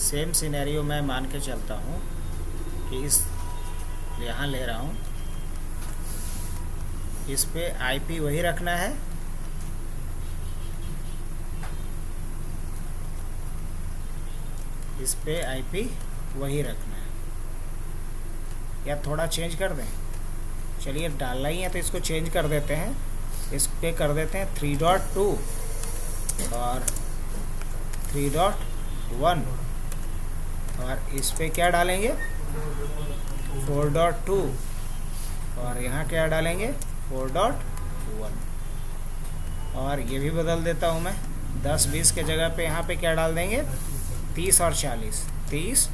Same scenario मैं मान के चलता हूँ कि इस यहाँ ले रहा हूँ, इस पे आईपी वही रखना है, इस पे आईपी वही रखना है, या थोड़ा चेंज कर दें? चलिए डालना ही है तो इसको चेंज कर देते हैं, इस पे कर देते हैं 3.2 और 3.1 और इस पे क्या डालेंगे 4.2 और यहाँ क्या डालेंगे 4.1 और ये भी बदल देता हूँ मैं 10-20 के जगह पे यहाँ पे क्या डाल देंगे 30 और 40, 30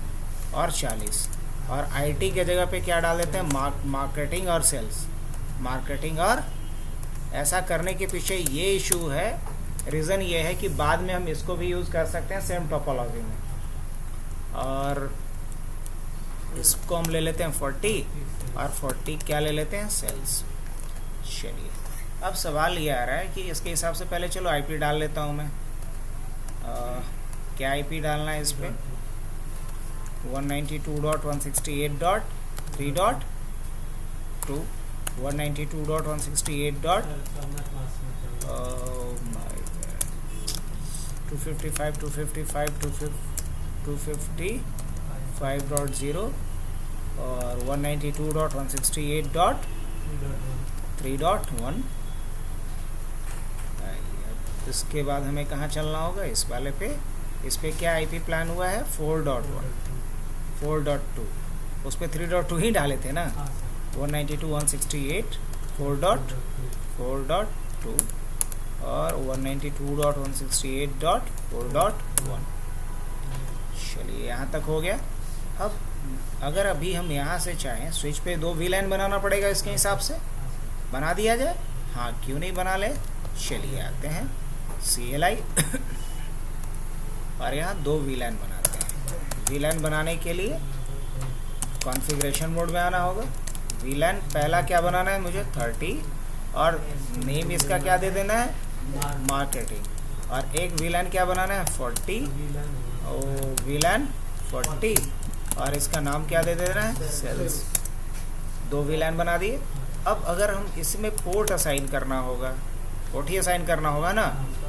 और 40 और आईटी के जगह पे क्या डाल देते हैं मार्केटिंग और सेल्स, मार्केटिंग और। ऐसा करने के पीछे ये इशू है, रीज़न ये है कि बाद में हम इसको भी यूज़ कर सकते हैं सेम टोपोलॉजी में। और इसको हम ले लेते हैं 40 और 40 क्या ले लेते हैं सेल्स। चलिए अब सवाल ये आ रहा है कि इसके हिसाब से पहले चलो आईपी डाल लेता हूँ मैं। क्या आईपी डालना है इस पर 192.168.3.2 255.255.255.0 और 192.168.3.1। इसके बाद हमें कहाँ चलना होगा इस वाले पे, इस पे क्या आईपी प्लान हुआ है 4.1 4.2, उस पर 3.2 ही डाले थे ना 192.168.4.2 और 192.168.4.1। चलिए यहाँ तक हो गया। अब अगर अभी हम यहाँ से चाहें स्विच पे 2 वीलाइन बनाना पड़ेगा, इसके हिसाब से बना दिया जाए। हाँ क्यों नहीं बना ले। चलिए आते हैं CLI और यहाँ 2 वीलाइन बनाते हैं। वीलाइन बनाने के लिए कॉन्फ़िगरेशन मोड में आना होगा। वीलाइन पहला क्या बनाना है मुझे 30 और नेम इसका क्या दे देना है मार्केटिंग, और एक वीलाइन क्या बनाना है 40 और वीलाइन 40 और इसका नाम क्या दे देना है सेल्स। 2 वीलाइन बना दिए। अब अगर हम इसमें पोर्ट असाइन करना होगा, पोर्ट ही असाइन करना होगा ना,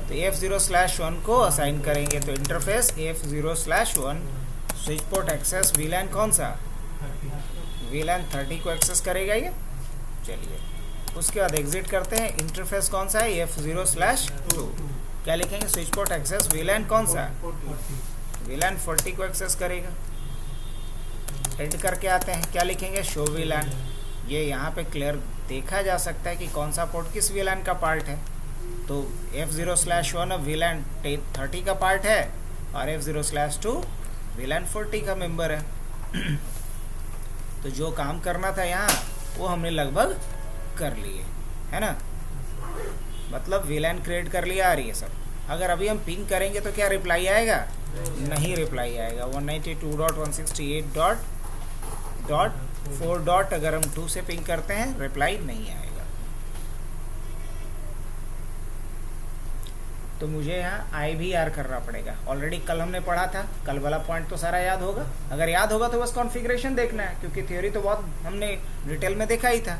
तो F0/1 को असाइन करेंगे। तो interface F0/1 switch port access VLAN कौन सा वीलाइन 30 को एक्सेस करेगा ये। चलिए उसके बाद एग्जिट करते हैं। इंटरफेस कौन सा है F0/2, क्या लिखेंगे स्विच पोर्ट एक्सेस वीलाइन कौन सा वीलाइन 40 को एक्सेस करेगा। एड करके आते हैं, क्या लिखेंगे शो वीलाइन। ये यहाँ पे क्लियर देखा जा सकता है कि कौन सा पोर्ट किस वीलाइन का पार्ट है। तो F0/1 अब वीलाइन 30 का पार्ट है और F0/2 वीलाइन 40 का मेंबर है। तो जो काम करना था यहाँ वो हमने लगभग कर लिए है ना, मतलब वीलाइन क्रिएट कर लिया। आ रही है सब। अगर अभी हम पिंग करेंगे तो क्या रिप्लाई आएगा, नहीं रिप्लाई आएगा। 192.168.4. अगर हम 2 से पिंग करते हैं रिप्लाई नहीं आएगा। तो मुझे यहाँ IVR करना पड़ेगा। ऑलरेडी कल हमने पढ़ा था, कल वाला पॉइंट तो सारा याद होगा। अगर याद होगा तो बस कॉन्फ़िगरेशन देखना है, क्योंकि थ्योरी तो बहुत हमने डिटेल में देखा ही था।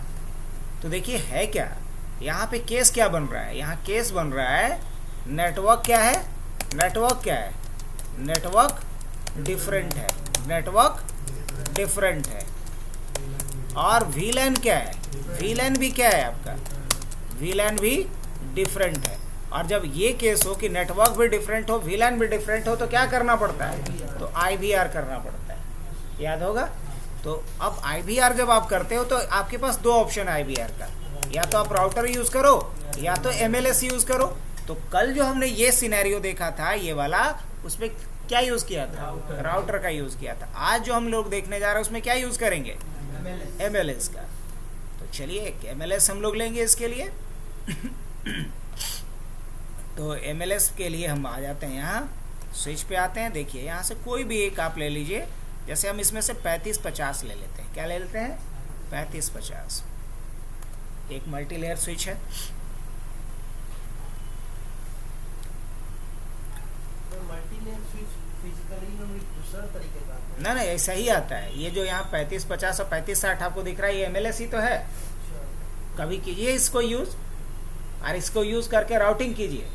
तो देखिए है क्या यहाँ पे केस क्या बन रहा है। यहाँ केस बन रहा है नेटवर्क क्या है, नेटवर्क क्या है, नेटवर्क डिफरेंट है, नेटवर्क डिफरेंट है। और वीलैन क्या है, वीलैन भी क्या है आपका, वीलैन भी डिफरेंट है। और जब ये केस हो कि नेटवर्क भी डिफरेंट हो, वीलैन भी डिफरेंट हो, तो क्या करना पड़ता है, तो IVR करना पड़ता है। याद होगा। तो अब IVR जब आप करते हो तो आपके पास 2 ऑप्शन है IVR का, या तो आप राउटर यूज़ करो या तो MLS यूज़ करो। तो कल जो हमने ये सिनेरियो देखा था ये वाला, उसमें क्या यूज़ किया था, राउटर का यूज़ किया था। आज जो हम लोग देखने जा रहे हैं उसमें क्या यूज़ करेंगे, MLS का। तो चलिए MLS हम लोग लेंगे इसके लिए। तो MLS के लिए हम आ जाते हैं, यहाँ स्विच पे आते हैं। देखिए यहाँ से कोई भी एक आप ले लीजिए। जैसे हम इसमें से 3550 ले लेते हैं। क्या ले लेते हैं 3550। एक मल्टी लेयर स्विच है। मल्टी लेयर स्विच ना ना ऐसा ही आता है। ये जो यहाँ 3550 और 3560 आपको दिख रहा है, ये MLS ही तो है। कभी कीजिए इसको यूज, और इसको यूज करके राउटिंग कीजिए।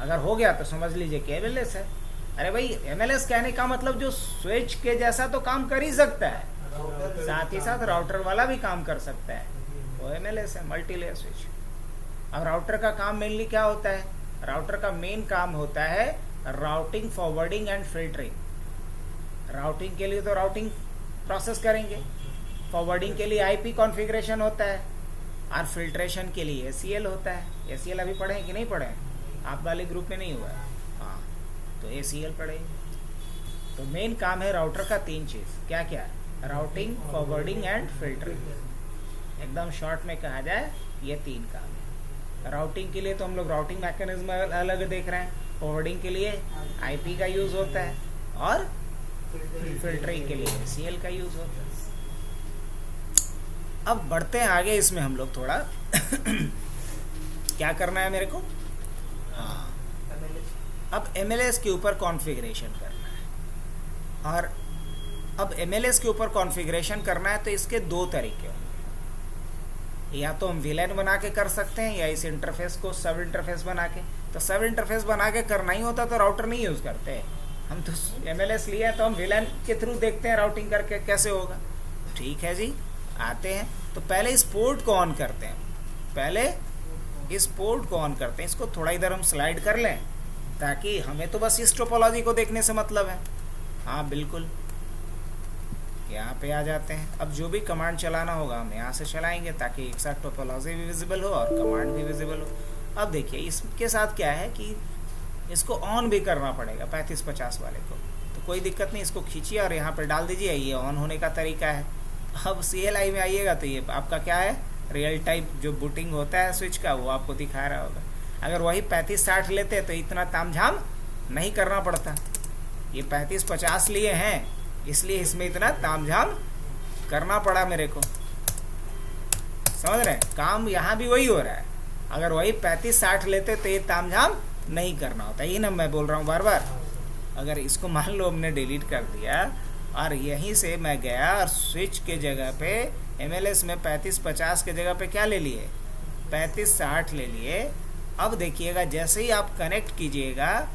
अगर हो गया तो समझ लीजिए कि MLS है। अरे भाई MLS कहने का मतलब जो स्विच के जैसा तो काम कर ही सकता है, साथ ही साथ राउटर वाला भी काम कर सकता है, वो MLS है, मल्टी लेयर स्विच। अब राउटर का काम मेनली क्या होता है? राउटर का मेन काम होता है routing, forwarding and filtering. Routing के लिए तो राउटिंग प्रोसेस करेंगे, फॉरवर्डिंग के लिए IP कॉन्फ़िगरेशन होता है, और फिल्ट्रेशन के लिए ACL होता है। ACL अभी पढ़े कि नहीं पढ़े? आप वाले ग्रुप में नहीं हुआ है, हाँ, तो ACL पढ़ेंगे। तो मेन काम है राउटर का 3 चीज़, क्या क्या? Routing, forwarding and filtering. एकदम शॉर्ट में कहा जाए ये 3 काम है। राउटिंग के लिए तो हम लोग राउटिंग मैकेनिज्म अलग देख रहे हैं, फॉरवर्डिंग के लिए IP का यूज़ होता है, और फिल्टरिंग के लिए ACL का यूज़ होता है। अब बढ़ते हैं आगे, इसमें हम लोग थोड़ा क्या करना है मेरे को? हाँ, अब MLS के ऊपर कॉन्फ़िगरेशन करना है। और अब MLS के ऊपर कॉन्फ़िगरेशन करना है तो इसके 2 तरीके होंगे। या तो हम VLAN बना के कर सकते हैं, या इस इंटरफेस को सब इंटरफेस बना के। तो सब इंटरफेस बना के करना ही होता तो राउटर नहीं यूज़ करते। हम तो MLS लिए हैं तो हम VLAN के थ्रू देखते हैं राउटिंग करके कैसे होगा। ठीक है जी, आते हैं। तो पहले इस पोर्ट को ऑन करते हैं, इसको थोड़ा इधर हम स्लाइड कर लें, ताकि हमें तो बस इस टोपोलॉजी को देखने से मतलब है। हाँ बिल्कुल, यहाँ पे आ जाते हैं। अब जो भी कमांड चलाना होगा हम यहाँ से चलाएंगे, ताकि एक साथ टोपोलॉजी भी विजिबल हो और कमांड भी विजिबल हो। अब देखिए इसके साथ क्या है कि इसको ऑन भी करना पड़ेगा 3550 वाले को, तो कोई दिक्कत नहीं, इसको खींचिए और यहाँ पर डाल दीजिए। ये ऑन होने का तरीका है। अब CLI में आइएगा तो ये आपका क्या है, रियल टाइम जो बूटिंग होता है स्विच का, वो आपको दिखा रहा होगा। अगर वही 3560 लेते तो इतना तामझाम नहीं करना पड़ता। ये 3550 लिए हैं, इसलिए इसमें इतना तामझाम करना पड़ा मेरे को, समझ रहे हैं? काम यहाँ भी वही हो रहा है। अगर वही 3560 लेते तो ये तामझाम नहीं करना होता। यही ना मैं बोल रहा हूँ बार बार। अगर इसको मान लो हमने डिलीट कर दिया और यहीं से मैं गया और स्विच के जगह पे MLS में 3550 के जगह पे क्या ले लिए, 3560 ले लिए। अब देखिएगा जैसे ही आप कनेक्ट कीजिएगा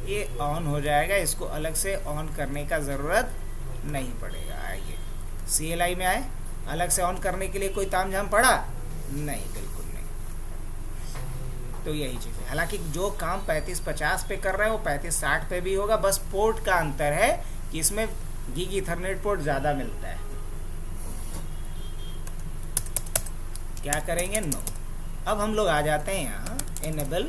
ये ऑन हो जाएगा, इसको अलग से ऑन करने का ज़रूरत नहीं पड़ेगा। आइए CLI में आए, अलग से ऑन करने के लिए कोई तामझाम पड़ा? नहीं, बिल्कुल नहीं। तो यही चीज़ है। हालांकि जो काम 3550 पे कर रहे हैं वो 3560 पे भी होगा, बस पोर्ट का अंतर है कि इसमें गीग ईथरनेट पोर्ट ज़्यादा मिलता है। क्या करेंगे? नो। अब हम लोग आ जाते हैं यहाँ इनेबल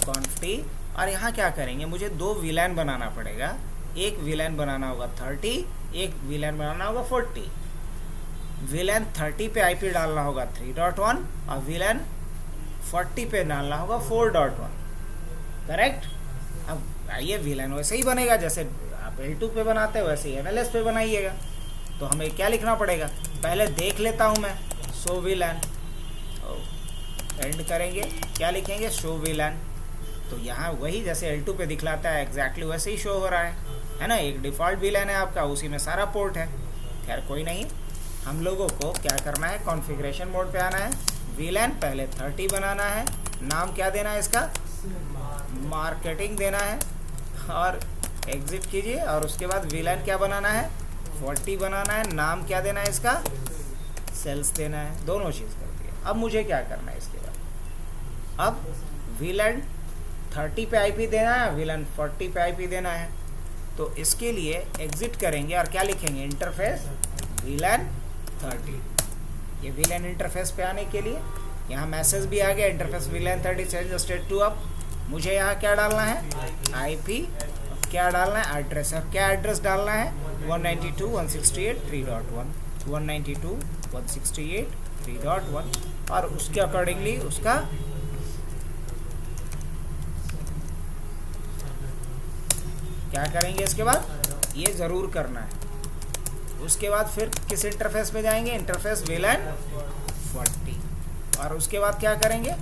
कॉन्फिग, और यहाँ क्या करेंगे, मुझे 2 VLAN बनाना पड़ेगा। एक VLAN बनाना होगा 30, एक VLAN बनाना होगा 40। VLAN 30 पे IP डालना होगा 3.1 और VLAN 40 पे डालना होगा 4.1, करेक्ट? अब आइए VLAN वैसे ही बनेगा जैसे आप L2 पे बनाते हो, वैसे ही MLS पे बनाइएगा। तो हमें क्या लिखना पड़ेगा, पहले देख लेता हूँ मैं। शो VLAN, एंड करेंगे, क्या लिखेंगे? Show VLAN। तो यहाँ वही जैसे L2 पे दिखलाता है एग्जैक्टली वैसे ही शो हो रहा है ना। एक डिफ़ॉल्ट VLAN है आपका, उसी में सारा पोर्ट है। खैर कोई नहीं, हम लोगों को क्या करना है, कॉन्फ़िगरेशन मोड पे आना है। VLAN पहले 30 बनाना है, नाम क्या देना है इसका, मार्केटिंग देना है, और एग्जिट कीजिए। और उसके बाद VLAN क्या बनाना है, 40 बनाना है, नाम क्या देना है इसका, सेल्स देना है। दोनों चीज़ कर दिया। अब मुझे क्या करना है इसके बाद, अब VLAN 30 पे IP देना है, VLAN 40 पे IP देना है। तो इसके लिए एग्जिट करेंगे और क्या लिखेंगे, इंटरफेस VLAN 30। ये VLAN इंटरफेस पे आने के लिए यहाँ मैसेज भी आ गया, interface VLAN 30 change state to up. मुझे यहाँ क्या डालना है, IP, क्या डालना है, एड्रेस। और क्या एड्रेस डालना है, 192.168.3.1, 192.168.3.1, और उसके अकॉर्डिंगली उसका क्या करेंगे इसके बाद, ये ज़रूर करना है। उसके बाद फिर किस इंटरफेस पे जाएंगे, इंटरफेस VLAN 40, और उसके बाद क्या करेंगे,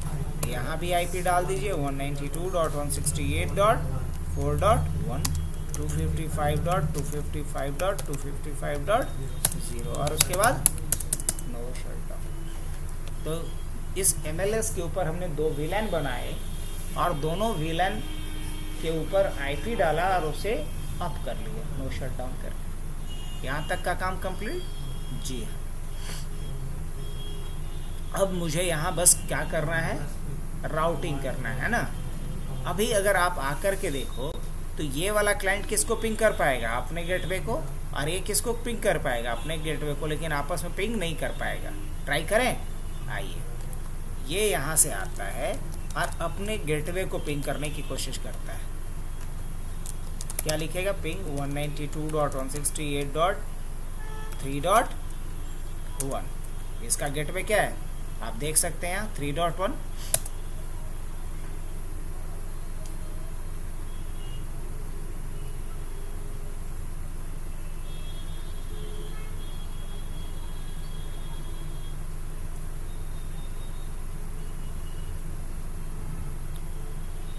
यहाँ भी IP डाल दीजिए 192.168.4.1, 255.255.255.0 और उसके बाद नो शटडाउन। तो इस MLS के ऊपर हमने दो VLAN बनाए और दोनों VLAN के ऊपर IP डाला और उसे अप कर लिया नो शटडाउन करके। यहाँ तक का काम कंप्लीट। जी हाँ, अब मुझे यहाँ बस क्या करना है, राउटिंग करना है ना। अभी अगर आप आकर के देखो तो ये वाला क्लाइंट किसको पिंग कर पाएगा, अपने गेटवे को, और ये किसको पिंग कर पाएगा, अपने गेटवे को, लेकिन आपस में पिंग नहीं कर पाएगा। ट्राई करें, आइए। ये यहाँ से आता है और अपने गेटवे को पिंग करने की कोशिश करता है। क्या लिखेगा, पिंग 192.168.3.1। इसका गेटवे क्या है आप देख सकते हैं, 3.1।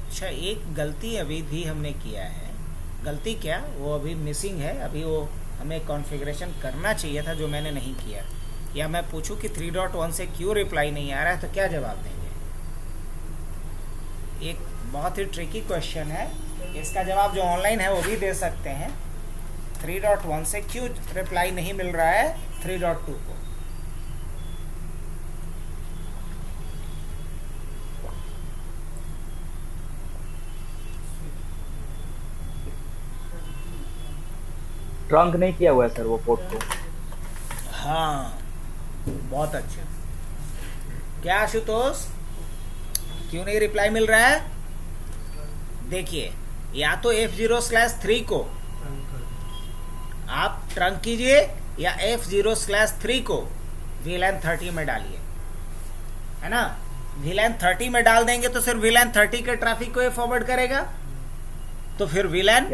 अच्छा, एक गलती अभी भी हमने किया है। गलती क्या, वो अभी मिसिंग है। अभी वो हमें कॉन्फ़िगरेशन करना चाहिए था जो मैंने नहीं किया। या मैं पूछूं कि 3.1 से क्यों रिप्लाई नहीं आ रहा है तो क्या जवाब देंगे? एक बहुत ही ट्रिकी क्वेश्चन है, इसका जवाब जो ऑनलाइन है वो भी दे सकते हैं। 3.1 से क्यों रिप्लाई नहीं मिल रहा है 3.2 को? ट्रंक नहीं किया हुआ है सर वो पोर्ट को। हाँ, बहुत अच्छा। क्या आशुतोष, क्यों नहीं रिप्लाई मिल रहा है? देखिए, या तो F0/3 को आप ट्रंक कीजिए या F0/3 को VLAN 30 में डालिए, है ना। VLAN 30 में डाल देंगे तो सिर्फ VLAN 30 के ट्रैफिक को ये फॉरवर्ड करेगा, तो फिर VLAN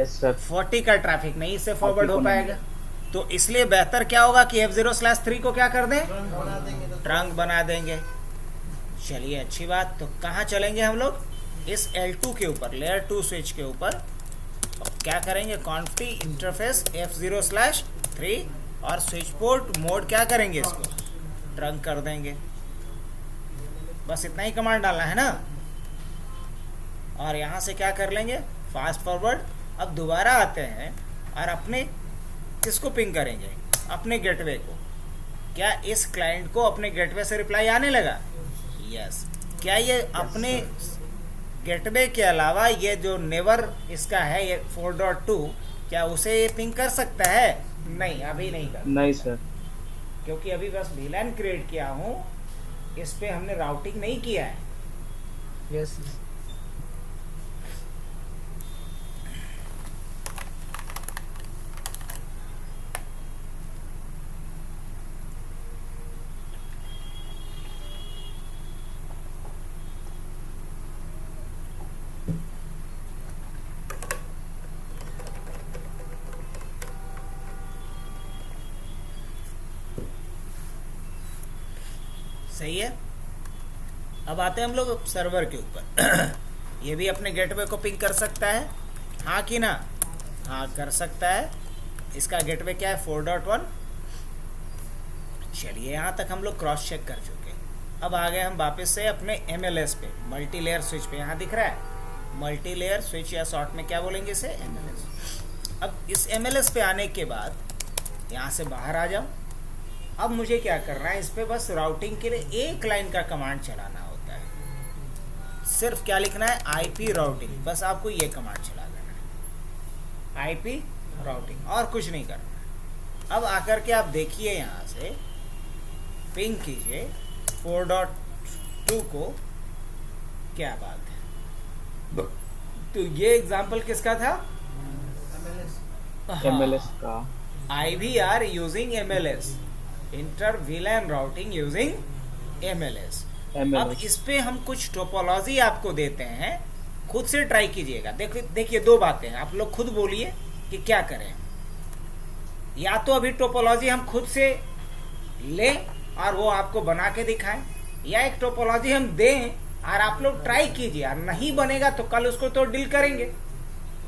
40 का ट्रैफिक नहीं इससे फॉरवर्ड हो पाएगा। तो इसलिए बेहतर क्या होगा कि F0/3 को क्या कर दें, ट्रंक बना देंगे। चलिए, अच्छी बात। तो कहाँ चलेंगे हम लोग, इस L2 के ऊपर, लेयर 2 स्विच के ऊपर। क्या करेंगे, कॉन्फी इंटरफेस F0/3 और स्विच पोर्ट मोड क्या करेंगे, इसको ट्रंक कर देंगे। बस इतना ही कमांड डालना है ना। और यहाँ से क्या कर लेंगे, फास्ट फॉरवर्ड। अब दोबारा आते हैं और अपने किसको पिंग करेंगे, अपने गेटवे को। क्या इस क्लाइंट को अपने गेटवे से रिप्लाई आने लगा? यस। क्या ये अपने गेटवे के अलावा ये जो नेवर इसका है ये 4.2, क्या उसे ये पिंग कर सकता है? नहीं, अभी नहीं कर। नहीं सर, क्योंकि अभी बस VLAN क्रिएट किया हूँ, इस पे हमने राउटिंग नहीं किया है। यस। सही है। अब आते हैं हम लोग सर्वर के ऊपर। ये भी अपने गेटवे को पिंग कर सकता है, हाँ कि ना? हाँ, कर सकता है। इसका गेटवे क्या है, 4.1। चलिए, यहाँ तक हम लोग क्रॉस चेक कर चुके। अब आ गए हम वापस से अपने MLS पे, मल्टी लेयर स्विच पे। यहाँ दिख रहा है मल्टी लेयर स्विच, या शॉर्ट में क्या बोलेंगे इसे, MLS। अब इस MLS पे आने के बाद यहाँ से बाहर आ जाओ। अब मुझे क्या करना है, इस पे बस राउटिंग के लिए एक लाइन का कमांड चलाना होता है। सिर्फ क्या लिखना है, IP राउटिंग। बस आपको ये कमांड चला देना है, IP राउटिंग, और कुछ नहीं करना। अब आकर के आप देखिए, यहाँ से पिंग कीजिए 4.2 को। क्या बात है। तो ये एग्जांपल किसका था, MLS का। IVR using MLS, inter VLAN routing using MLS। अब इस पे हम कुछ टोपोलॉजी आपको देते हैं, खुद से ट्राई कीजिएगा। देखिए, दो बातें हैं, आप लोग खुद बोलिए कि क्या करें। या तो अभी टोपोलॉजी हम खुद से लें और वो आपको बना के दिखाएं, या एक टोपोलॉजी हम दें और आप लोग ट्राई कीजिए, और नहीं बनेगा तो कल उसको तो डील करेंगे।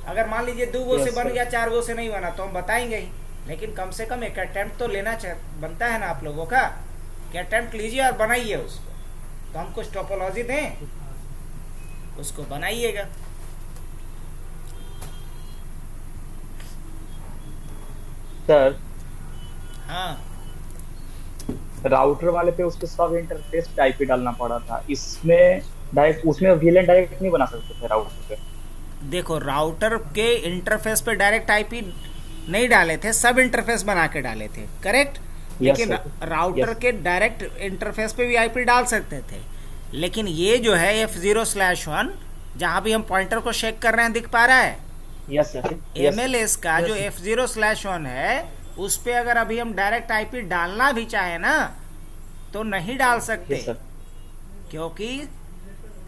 अगर मान लीजिए 2 गो से Yes, बन sir. गया, 4 गो से नहीं बना, तो हम बताएंगे ही, लेकिन कम से कम एक अटेम्प्ट तो लेना बनता है ना आप लोगों का, कि अटेम्प्ट लीजिए और बनाइए उसको। तो हम कुछ टोपोलॉजी दें, उसको बनाइएगा। सर हाँ, राउटर वाले पे उसके सब इंटरफेस पे आईपी डालना पड़ा था, इसमें डायरेक्ट उसमें वीएलएन डायरेक्ट नहीं बना सकते थे राउटर पे। देखो राउटर के इंटरफेस पे डायरेक्ट आईपी नहीं डाले थे, सब इंटरफेस बना के डाले थे, करेक्ट। यस लेकिन सर। राउटर यस के डायरेक्ट इंटरफेस पे भी आईपी डाल सकते थे। लेकिन ये जो है F0/1, जहाँ भी हम पॉइंटर को शेक कर रहे हैं दिख पा रहा है, यस सर। MLS का जो F0/1 है, उस पे अगर अभी हम डायरेक्ट आईपी डालना भी चाहे ना तो नहीं डाल सकते, यस सर। क्योंकि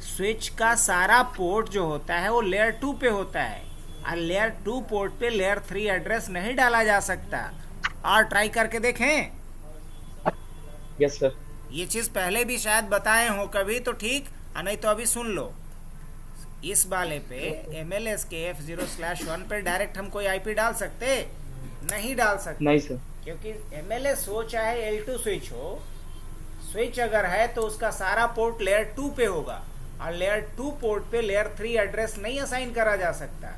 स्विच का सारा पोर्ट जो होता है वो लेयर 2 पे होता है, और लेयर 2 पोर्ट पे लेयर 3 एड्रेस नहीं डाला जा सकता। और ट्राई करके देखें, यस सर। ये चीज पहले भी शायद बताए हो कभी, तो ठीक, नहीं तो अभी सुन लो। इस वाले पे MLS के F0/1 पे डायरेक्ट हम कोई आईपी डाल सकते? नहीं डाल सकते, नहीं सर। क्योंकि MLS हो चाहे L2 स्विच हो, स्विच अगर है तो उसका सारा पोर्ट लेयर 2 पे होगा, और लेयर 2 पोर्ट पे लेयर 3 एड्रेस नहीं असाइन करा जा सकता।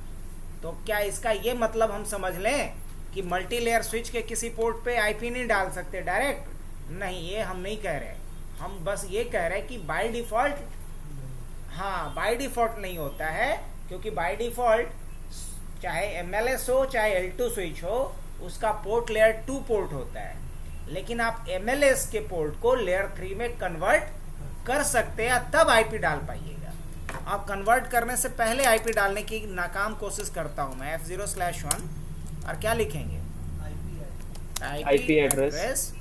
तो क्या इसका ये मतलब हम समझ लें कि मल्टी लेयर स्विच के किसी पोर्ट पे आईपी नहीं डाल सकते डायरेक्ट? नहीं, ये हम नहीं कह रहे। हम बस ये कह रहे हैं कि बाय डिफॉल्ट, हाँ बाय डिफॉल्ट नहीं होता है, क्योंकि बाय डिफॉल्ट चाहे MLS हो चाहे L2 स्विच हो, उसका पोर्ट लेयर 2 पोर्ट होता है। लेकिन आप MLS के पोर्ट को लेयर 3 में कन्वर्ट कर सकते हैं, तब आईपी डाल पाइएगा। आप कन्वर्ट करने से पहले आईपी डालने की नाकाम कोशिश करता हूं मैं। F0/1 और क्या लिखेंगे? IP address.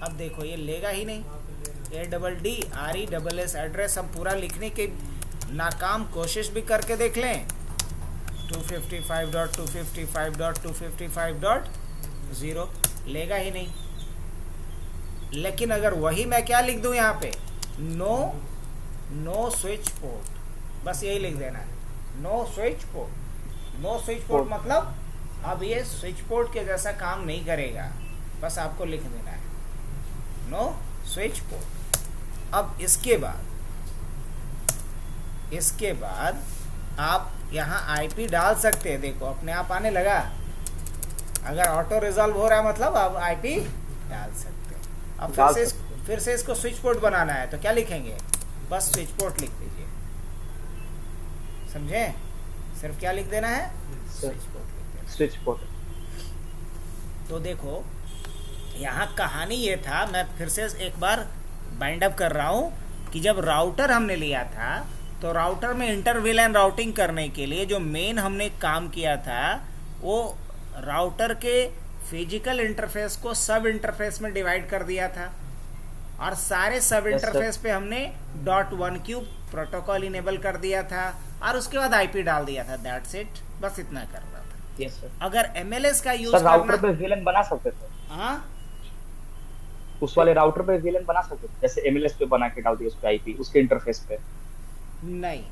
अब देखो ये लेगा ही नहीं, ADDRESS एड्रेस हम पूरा लिखने की नाकाम कोशिश भी करके देख लें, 255.255.255.0 लेगा ही नहीं। लेकिन अगर वही मैं क्या लिख दूं यहाँ पे, नो स्विच पोर्ट, बस यही लिख देना है, know switch port. Know switch port मतलब अब ये स्विच पोर्ट के जैसा काम नहीं करेगा, बस आपको लिख देना है नो स्विच पोर्ट। अब इसके बाद आप यहाँ आईपी डाल सकते हैं, देखो अपने आप आने लगा। अगर ऑटो रिजॉल्व हो रहा है मतलब आप आईपी डाल सकते हैं। अब फिर से इसको स्विच पोर्ट बनाना है, तो क्या लिखेंगे? बस स्विच पोर्ट लिख दीजिए, समझे? सिर्फ क्या लिख देना है? स्विच पोर्ट लिख देना। Switch port. तो देखो यहाँ कहानी ये था, मैं फिर से एक बार बाइंड अप कर रहा हूँ, कि जब राउटर हमने लिया था तो राउटर में इंटर VLAN राउटिंग करने के लिए जो मेन हमने काम किया था, वो राउटर के फिजिकल इंटरफेस को सब इंटरफेस में डिवाइड कर दिया था, और सारे सब इंटरफेस पे हमने .1Q प्रोटोकॉल इनेबल कर दिया था, और उसके बाद आईपी डाल दिया था। दैट्स इट, बस इतना कर रहा था। Yes sir. अगर MLS का यूज सर राउटर पे वीएलएन बना सकते थे? हाँ, उस वाले राउटर पे वीएलएन बना सकते थे, जैसे MLS पे बना के डाल दिया उस पे आईपी, उसके इंटरफेस पे? नहीं,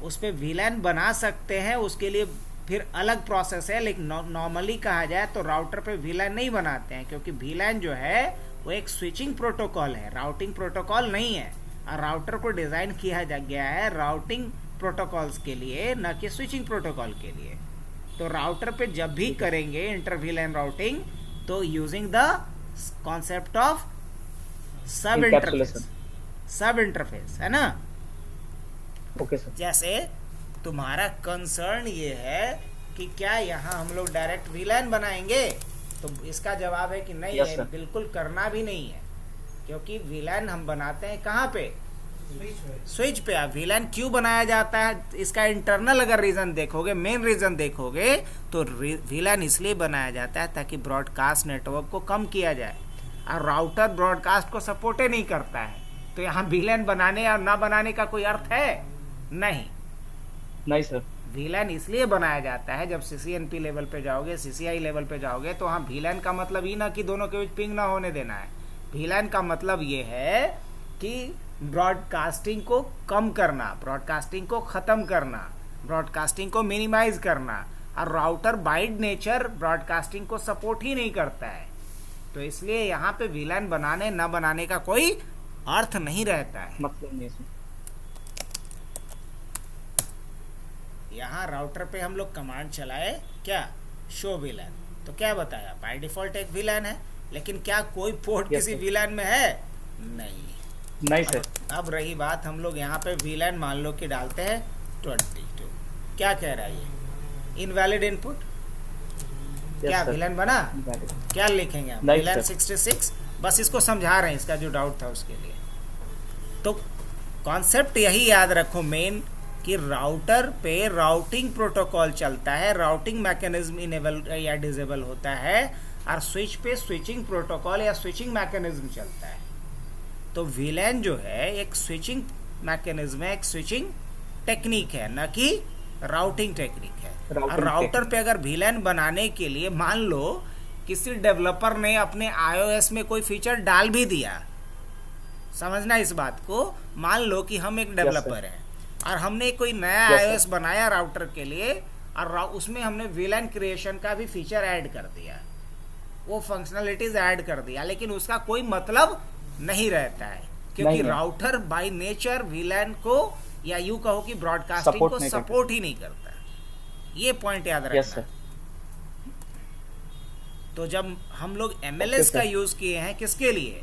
उस पे VLAN बना सकते हैं, उसके लिए फिर अलग प्रोसेस है। लेकिन नॉर्मली कहा जाए तो राउटर पे VLAN नहीं बनाते हैं, क्योंकि VLAN जो है वो एक स्विचिंग प्रोटोकॉल है, राउटिंग प्रोटोकॉल नहीं है। और राउटर को डिजाइन किया गया है राउटिंग प्रोटोकॉल्स के लिए, न कि स्विचिंग प्रोटोकॉल के लिए। तो राउटर पे जब भी करेंगे इंटर VLAN राउटिंग, तो यूजिंग द कॉन्सेप्ट ऑफ सब इंटरफेस, है ना? Okay sir. जैसे तुम्हारा कंसर्न ये है कि क्या यहाँ हम लोग डायरेक्ट VLAN बनाएंगे, तो इसका जवाब है कि नहीं है, बिल्कुल करना भी नहीं है। क्योंकि VLAN हम बनाते हैं कहाँ पे? स्विच पे। आप VLAN क्यों बनाया जाता है, इसका इंटरनल अगर रीजन देखोगे, मेन रीजन देखोगे, तो VLAN इसलिए बनाया जाता है ताकि ब्रॉडकास्ट नेटवर्क को कम किया जाए, और राउटर ब्रॉडकास्ट को सपोर्ट नहीं करता है। तो यहाँ VLAN बनाने या ना बनाने का कोई अर्थ है? नहीं सर। VLAN इसलिए बनाया जाता है, जब CCNP लेवल पे जाओगे, CCI लेवल पे जाओगे, तो हाँ VLAN का मतलब ये ना कि दोनों के बीच पिंग ना होने देना है। VLAN का मतलब ये है कि ब्रॉडकास्टिंग को कम करना, ब्रॉडकास्टिंग को खत्म करना। ब्रॉडकास्टिंग को मिनिमाइज करना, और राउटर बाय नेचर ब्रॉडकास्टिंग को सपोर्ट ही नहीं करता है। तो इसलिए यहाँ पे वीलैन बनाने न बनाने का कोई अर्थ नहीं रहता है। मतलब नहीं इसमें। यहाँ राउटर पे हम लोग कमांड चलाए क्या, शो वीलैन, तो क्या बताया, बाय डिफॉल्ट एक वीलैन है, लेकिन क्या कोई पोर्ट किसी वीलैन में है? नहीं सर। अब रही बात, हम लोग यहाँ पे वीलैन मान लो कि डालते हैं 22, क्या कह रहा है ये, इनवैलिड इनपुट, क्या वीलैन बना? क्या लिखेंगे हम, वीलैन 66, बस इसको समझा रहे हैं, इसका जो डाउट था उसके लिए। तो कॉन्सेप्ट यही याद रखो मेन, कि राउटर पे राउटिंग प्रोटोकॉल चलता है, राउटिंग मैकेनिज्म इनेबल या डिसेबल होता है, और स्विच पे स्विचिंग प्रोटोकॉल या स्विचिंग मैकेनिज्म चलता है। तो वीलैन जो है एक स्विचिंग मैकेनिज्म है, एक स्विचिंग टेक्निक है, न कि राउटिंग टेक्निक है। और राउटर पे अगर वीलैन बनाने के लिए मान लो किसी डेवलपर ने अपने आईओएस में कोई फीचर डाल भी दिया, समझना इस बात को, मान लो कि हम एक डेवलपर हैं और हमने कोई नया आईओएस बनाया राउटर के लिए, और उसमें हमने वीलैन क्रिएशन का भी फीचर ऐड कर दिया, वो फंक्शनलिटीज ऐड कर दिया, लेकिन उसका कोई मतलब नहीं रहता है, क्योंकि राउटर बाय नेचर वीलैन को, या यूं कहो कि ब्रॉडकास्टिंग को सपोर्ट ही नहीं करता। ये पॉइंट याद रखना। तो जब हम लोग एमएलएस का यूज किए हैं किसके लिए,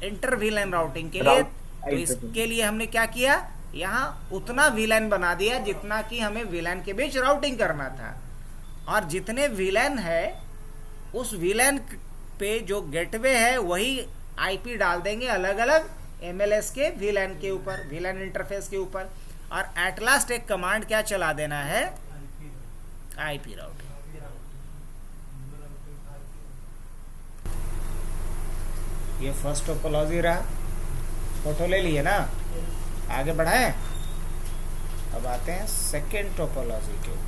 इंटर वीलैन राउटिंग के लिए, तो इसके लिए हमने क्या किया, यहाँ उतना वीलैन बना दिया जितना कि हमें वीलैन के बीच राउटिंग करना था, और जितने वीलैन है उस वीलैन पे जो गेटवे है वही आईपी डाल देंगे अलग अलग एमएलएस के वीलैन के ऊपर, वीलैन इंटरफेस के ऊपर, और एट लास्ट एक कमांड क्या चला देना है, आईपी राउटिंग। ये फर्स्ट टोपोलॉजी रहा, फोटो ले लिए ना, आगे बढ़ाएं। अब आते हैं सेकेंड टोपोलॉजी के ऊपर।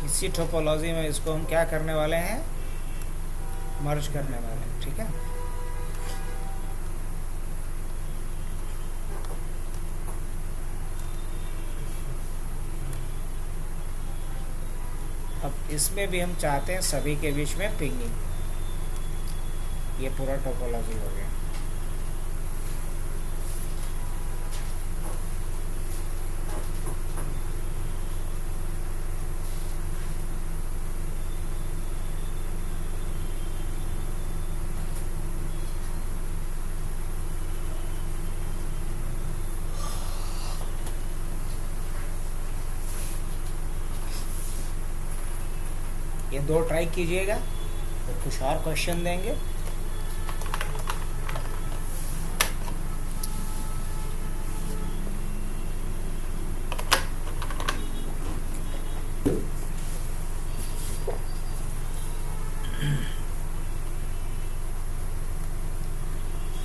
इसी टोपोलॉजी में इसको हम क्या करने वाले हैं, मर्ज करने वाले हैं, ठीक है। अब इसमें भी हम चाहते हैं सभी के बीच में पिंगिंग। ये पूरा टोपोलॉजी हो गया। ये दो ट्राई कीजिएगा, तो कुछ और क्वेश्चन देंगे।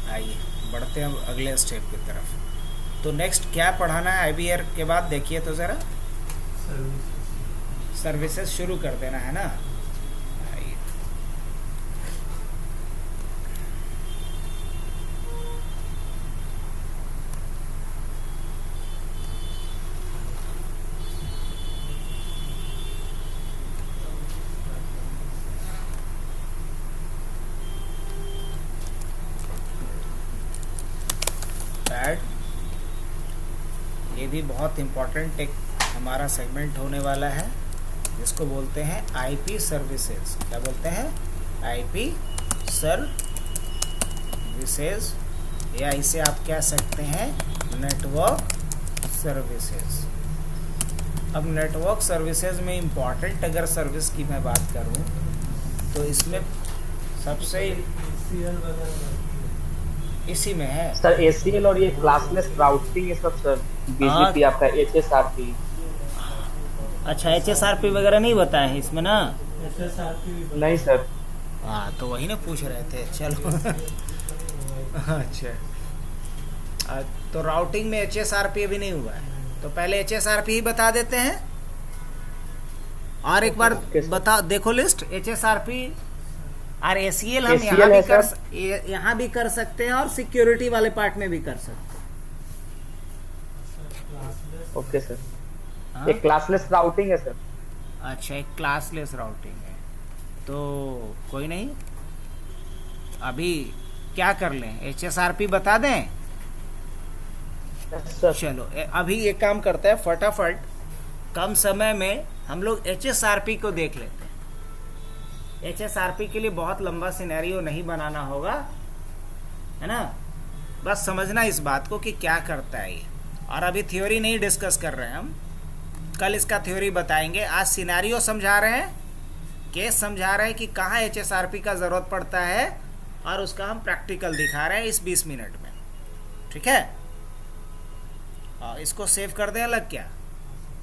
आइए बढ़ते हैं अगले स्टेप की तरफ। तो नेक्स्ट क्या पढ़ाना है आईबीआर के बाद, देखिए तो ज़रा। सर्विसेज शुरू कर देना है ना। भी बहुत इम्पोर्टेंट एक हमारा सेगमेंट होने वाला है, जिसको बोलते हैं आईपी सर्विसेज। क्या बोलते हैं? आईपी सर्विसेज, या इसे आप कह सकते हैं नेटवर्क सर्विसेज। अब नेटवर्क सर्विसेज में इम्पॉर्टेंट अगर सर्विस की मैं बात करूं तो इसमें सबसे इसी में है सर ACL और ये क्लासलेस राउटिंग ये सब सर, BGP आपका HSRP। अच्छा, HSRP वगैरह नहीं बताए हैं इसमें ना? नहीं सर। हाँ, तो वही ना पूछ रहे थे। चलो अच्छा, तो राउटिंग में HSRP अभी नहीं हुआ है, तो पहले HSRP ही बता देते हैं। और एक बार बता, देखो लिस्ट। HSRP और ACL हम यहाँ भी कर सकते हैं और सिक्योरिटी वाले पार्ट में भी कर सकते हैं। Okay sir. हाँ? एक क्लासलेस राउटिंग है सर। अच्छा, एक क्लासलेस राउटिंग है, तो कोई नहीं, अभी क्या कर लें, HSRP बता दें? चलो अभी एक काम करते हैं, फटाफट कम समय में हम लोग HSRP को देख लेते हैं। HSRP के लिए बहुत लंबा सिनेरियो नहीं बनाना होगा, है ना? बस समझना इस बात को कि क्या करता है ये। और अभी थ्योरी नहीं डिस्कस कर रहे हैं हम, कल इसका थ्योरी बताएंगे। आज सिनेरियो समझा रहे हैं, केस समझा रहे हैं कि कहाँ HSRP का ज़रूरत पड़ता है, और उसका हम प्रैक्टिकल दिखा रहे हैं इस 20 मिनट में। ठीक है, इसको सेव कर दें अलग क्या?